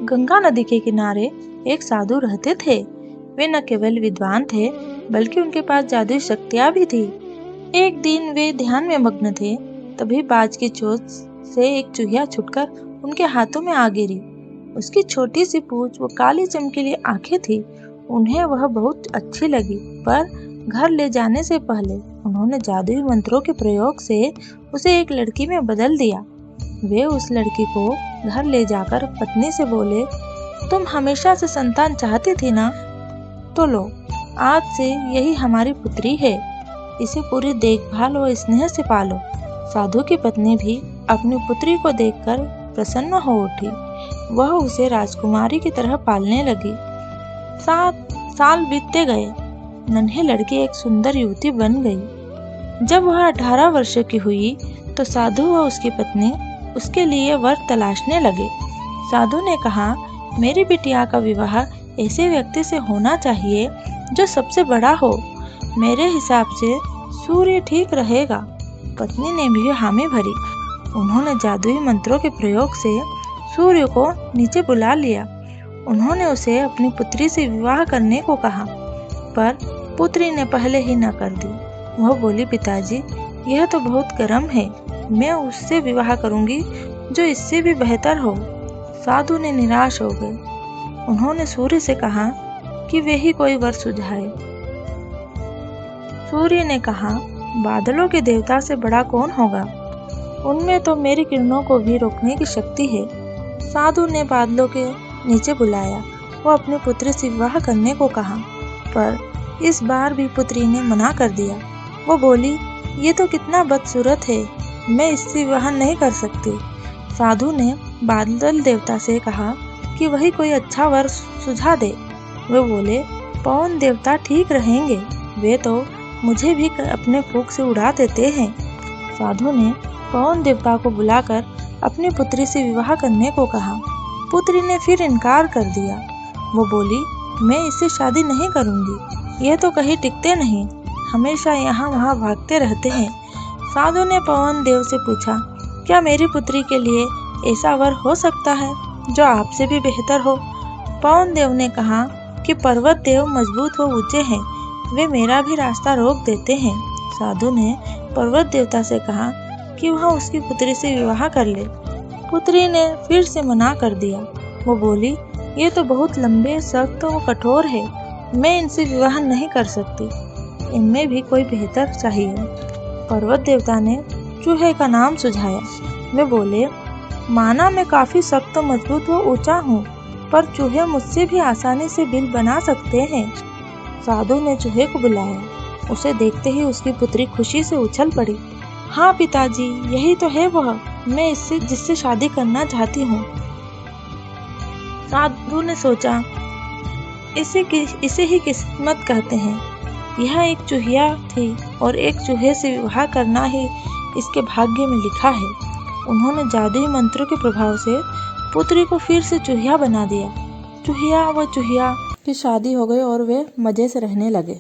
गंगा नदी के किनारे एक साधु रहते थे। वे न केवल विद्वान थे बल्कि उनके पास जादुई शक्तियां भी थी। एक दिन वे ध्यान में मग्न थे, तभी बाज की चोंच से एक चूहिया छुटकर उनके हाथों में आ गिरी। उसकी छोटी सी पूंछ व काली चमकीली आंखें थी। उन्हें वह बहुत अच्छी लगी, पर घर ले जाने से पहले उन्होंने जादुई मंत्रों के प्रयोग से उसे एक लड़की में बदल दिया। वे उस लड़की को घर ले जाकर पत्नी से बोले, तुम हमेशा से संतान चाहती थी ना, तो लो, आज से यही हमारी पुत्री है। इसे पूरी देखभाल व स्नेह से पालो। साधु की पत्नी भी अपनी पुत्री को देखकर प्रसन्न हो उठी। वह उसे राजकुमारी की तरह पालने लगी। 7 साल बीतते गए। नन्ही लड़की एक सुंदर युवती बन गई। जब वह 18 वर्ष की हुई तो साधु व उसकी पत्नी उसके लिए वर तलाशने लगे। साधु ने कहा, मेरी बिटिया का विवाह ऐसे व्यक्ति से होना चाहिए जो सबसे बड़ा हो। मेरे हिसाब से सूर्य ठीक रहेगा। पत्नी ने भी हामी भरी। उन्होंने जादुई मंत्रों के प्रयोग से सूर्य को नीचे बुला लिया। उन्होंने उसे अपनी पुत्री से विवाह करने को कहा, पर पुत्री ने पहले ही न कर दी। वह बोली, पिताजी, यह तो बहुत गर्म है। मैं उससे विवाह करूंगी जो इससे भी बेहतर हो। साधु ने निराश हो गए। उन्होंने सूर्य से कहा कि वे ही कोई वर सुझाए। सूर्य ने कहा, बादलों के देवता से बड़ा कौन होगा? उनमें तो मेरी किरणों को भी रोकने की शक्ति है। साधु ने बादलों के नीचे बुलाया। वो अपनी पुत्री से विवाह करने को कहा, पर इस बार भी पुत्री ने मना कर दिया। वो बोली, ये तो कितना बदसूरत है, मैं इससे विवाह नहीं कर सकती। साधु ने बादल देवता से कहा कि वही कोई अच्छा वर सुझा दे। वे बोले, पवन देवता ठीक रहेंगे, वे तो मुझे भी अपने फूंक से उड़ा देते हैं। साधु ने पवन देवता को बुलाकर अपनी पुत्री से विवाह करने को कहा। पुत्री ने फिर इनकार कर दिया। वो बोली, मैं इससे शादी नहीं करूंगी, ये तो कहीं टिकते नहीं, हमेशा यहाँ वहाँ भागते रहते हैं। साधु ने पवन देव से पूछा, क्या मेरी पुत्री के लिए ऐसा वर हो सकता है जो आपसे भी बेहतर हो? पवन देव ने कहा कि पर्वत देव मजबूत व ऊंचे हैं, वे मेरा भी रास्ता रोक देते हैं। साधु ने पर्वत देवता से कहा कि वह उसकी पुत्री से विवाह कर ले। पुत्री ने फिर से मना कर दिया। वो बोली, ये तो बहुत लंबे, सख्त व कठोर है, मैं इनसे विवाह नहीं कर सकती, इनमें भी कोई बेहतर चाहिए। पर्वत देवता ने चूहे का नाम सुझाया। वे बोले, माना मैं काफी सख्त, मजबूत व ऊंचा हूँ, पर चूहे मुझसे भी आसानी से बिल बना सकते हैं। साधु ने चूहे को बुलाया। उसे देखते ही उसकी पुत्री खुशी से उछल पड़ी। हाँ पिताजी, यही तो है वह, मैं इससे जिससे शादी करना चाहती हूँ। साधु ने सोचा, इसे ही किस्मत कहते हैं। यह एक चूहिया थी और एक चूहे से विवाह करना ही इसके भाग्य में लिखा है। उन्होंने जादुई मंत्रों के प्रभाव से पुत्री को फिर से चूहिया बना दिया। चूहिया व चूहिया की शादी हो गई और वे मजे से रहने लगे।